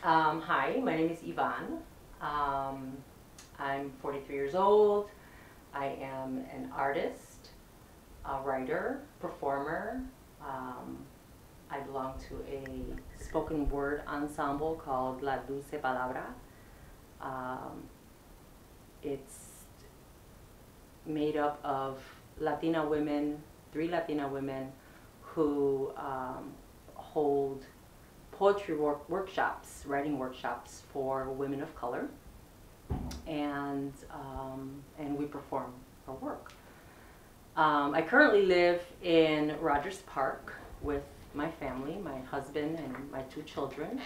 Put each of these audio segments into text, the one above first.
Hi, my name is Evon. I'm 43 years old. I am an artist, a writer, performer. I belong to a spoken word ensemble called La Dulce Palabra. It's made up of Latina women, 3 Latina women who hold poetry workshops, writing workshops for women of color, and we perform our work. I currently live in Rogers Park with my family, my husband and my 2 children.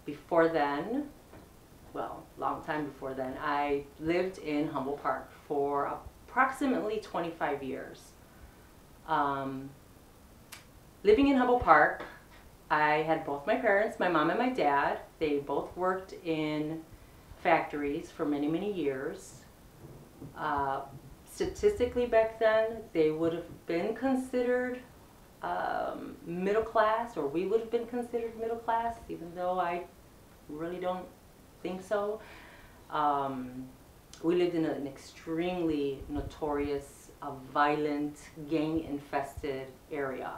Before then, well, long time before then, I lived in Humbolt Park for approximately 25 years. Living in Humbolt Park, I had both my parents, my mom and my dad. They both worked in factories for many, many years. Statistically back then, they would have been considered middle class, or we would have been considered middle class, even though I really don't think so. We lived in an extremely notorious, violent, gang-infested area.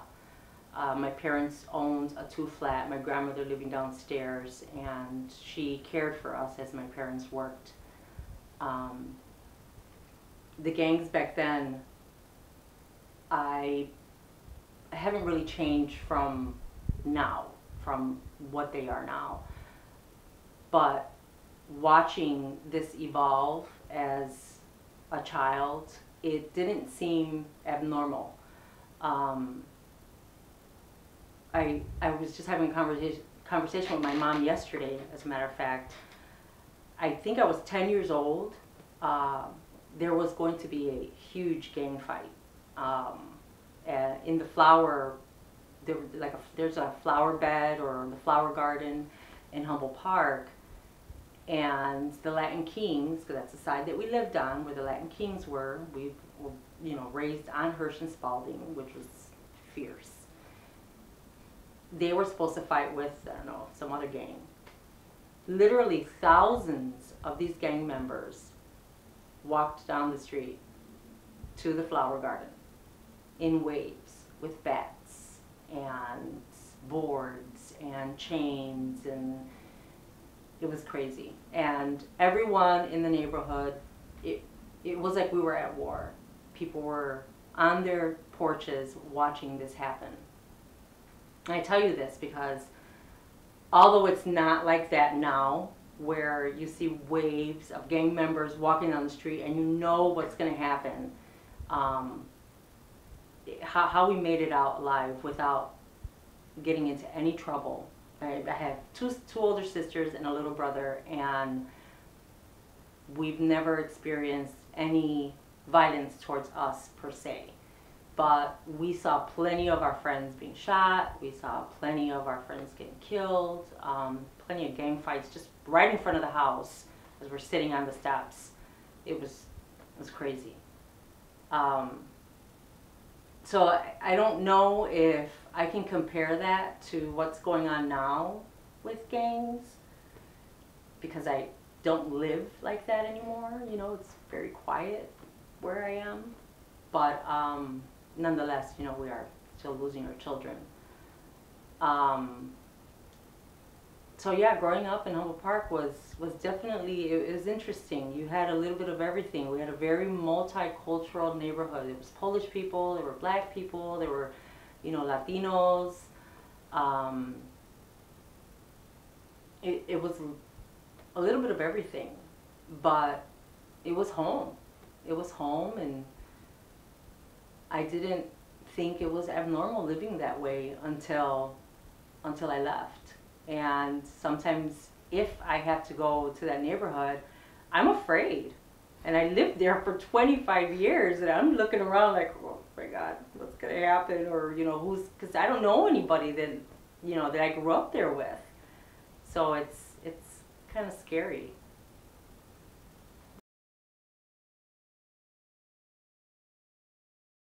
My parents owned a 2-flat, my grandmother living downstairs, and she cared for us as my parents worked. The gangs back then, I haven't really changed from now, from what they are now. But watching this evolve as a child, it didn't seem abnormal. I was just having a conversation with my mom yesterday, as a matter of fact. I think I was 10 years old. There was going to be a huge gang fight. In the flower, there's a flower bed or the flower garden in Humboldt Park. And the Latin Kings, because that's the side that we lived on, where the Latin Kings were, we were, raised on Hirsch and Spalding, which was fierce. They were supposed to fight with, I don't know, some other gang. Literally thousands of these gang members walked down the street to the flower garden in waves with bats and boards and chains, and it was crazy. And everyone in the neighborhood, it was like we were at war. People were on their porches watching this happen. And I tell you this because although it's not like that now, where you see waves of gang members walking down the street and you know what's going to happen, how we made it out alive without getting into any trouble. I have two older sisters and a little brother, and we've never experienced any violence towards us per se. But we saw plenty of our friends being shot. We saw plenty of our friends getting killed. Plenty of gang fights just right in front of the house as we're sitting on the steps. It was crazy. So I don't know if I can compare that to what's going on now with gangs, because I don't live like that anymore. It's very quiet where I am. But nonetheless, we are still losing our children. So yeah, growing up in Humboldt Park was definitely, it was interesting. You had a little bit of everything. We had a very multicultural neighborhood. There was Polish people, there were black people, there were, Latinos. It was a little bit of everything, but it was home. It was home, and I didn't think it was abnormal living that way until I left. And sometimes if I have to go to that neighborhood, I'm afraid. And I lived there for 25 years, and I'm looking around like, oh my God, what's going to happen? Or, because I don't know anybody that, that I grew up there with. So it's kind of scary.